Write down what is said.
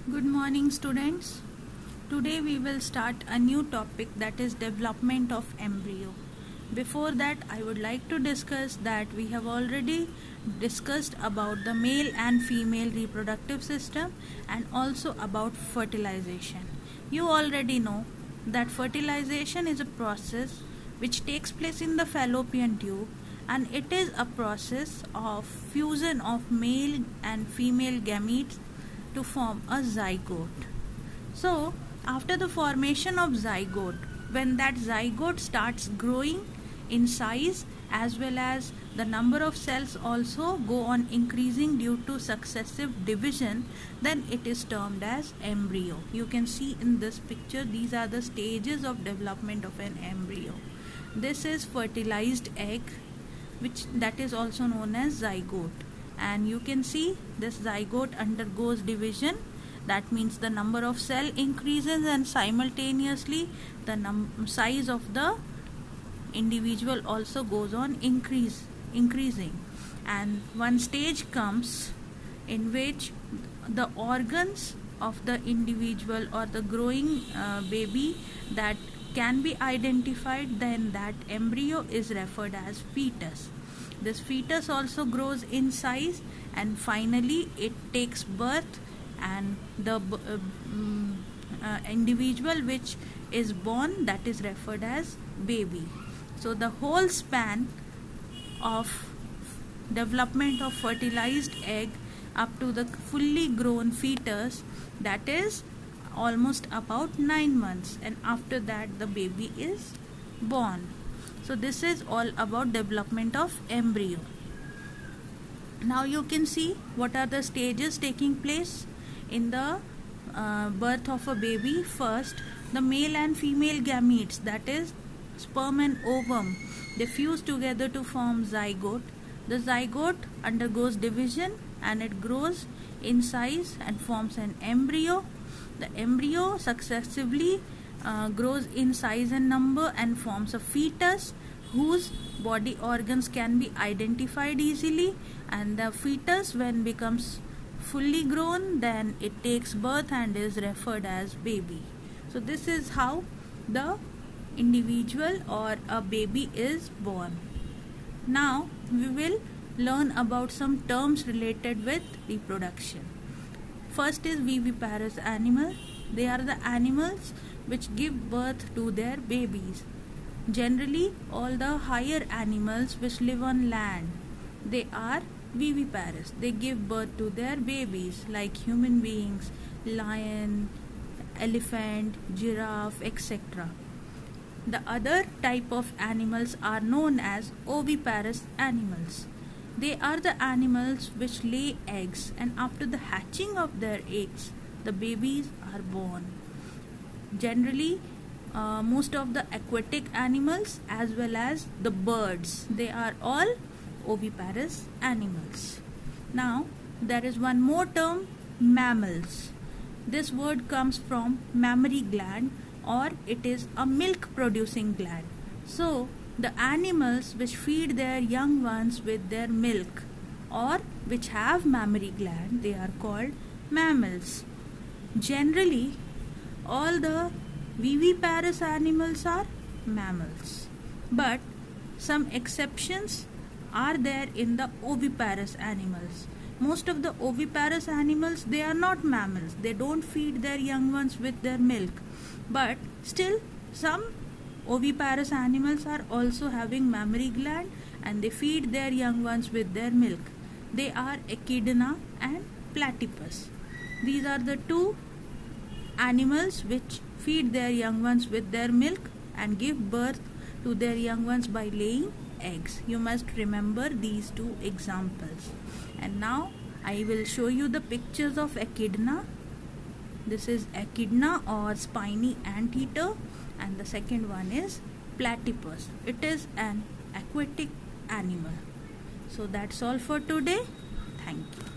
Good morning, students. Today we will start a new topic, that is development of embryo. Before that, I would like to discuss that we have already discussed about the male and female reproductive system and also about fertilization. You already know that fertilization is a process which takes place in the fallopian tube, and it is a process of fusion of male and female gametes to form a zygote. So, after the formation of zygote, when that zygote starts growing in size as well as the number of cells also go on increasing due to successive division, then it is termed as embryo. You can see in this picture, these are the stages of development of an embryo. This is fertilized egg, that is also known as zygote. And you can see this zygote undergoes division. That means the number of cell increases and simultaneously the size of the individual also goes on increasing. And one stage comes in which the organs of the individual or the growing baby that can be identified, then that embryo is referred as fetus. This fetus also grows in size and finally it takes birth, and the individual which is born, that is referred as baby. So the whole span of development of fertilized egg up to the fully grown fetus, that is almost about 9 months, and after that the baby is born. So this is all about development of embryo. Now you can see what are the stages taking place in the birth of a baby. First, the male and female gametes, that is sperm and ovum, they fuse together to form zygote. The zygote undergoes division and it grows in size and forms an embryo. The embryo successively grows in size and number and forms a fetus whose body organs can be identified easily, and the fetus, when becomes fully grown, then it takes birth and is referred as baby. So this is how the individual or a baby is born. Now we will learn about some terms related with reproduction. First is viviparous animal. They are the animals which give birth to their babies. Generally, all the higher animals which live on land, they are viviparous. They give birth to their babies, like human beings, lion, elephant, giraffe, etc. The other type of animals are known as oviparous animals. They are the animals which lay eggs, and after the hatching of their eggs, the babies are born. Generally, most of the aquatic animals as well as the birds, they are all oviparous animals. Now, there is one more term, mammals. This word comes from mammary gland, or it is a milk producing gland. So, the animals which feed their young ones with their milk or which have mammary gland, they are called mammals. Generally, all the viviparous animals are mammals, but some exceptions are there in the oviparous animals. Most of the oviparous animals, they are not mammals. They don't feed their young ones with their milk, but still some oviparous animals are also having mammary gland and they feed their young ones with their milk. They are echidna and platypus. These are the two animals which feed their young ones with their milk and give birth to their young ones by laying eggs. You must remember these two examples. And now I will show you the pictures of echidna. This is echidna or spiny anteater, and the second one is platypus. It is an aquatic animal. So that's all for today. Thank you.